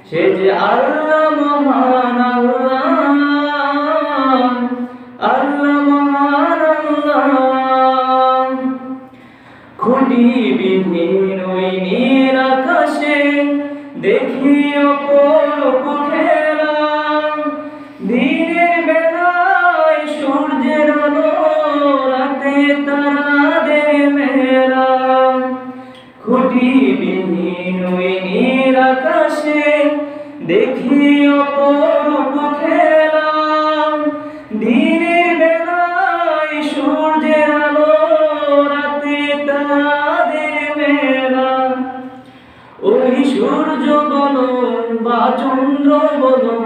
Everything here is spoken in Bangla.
সে যে আল্লাহ মহান আল্লাহ, আল্লাহ মহান আল্লাহ। খুঁটিবিহীন ওই নীল আকাশে দেখি অপরূপ খেলা, দিনের বেলায় সূর্যের আলো, রাতে তারাদের মেলা। খুঁটিবিহীন ওই নীল আকাশে দেখি অপরূপ খেলা, দিনের বেলায় সূর্যের আলো, রাতে তারাদের মেলা। ওই সূর্য বলো বা চন্দ্র বলো,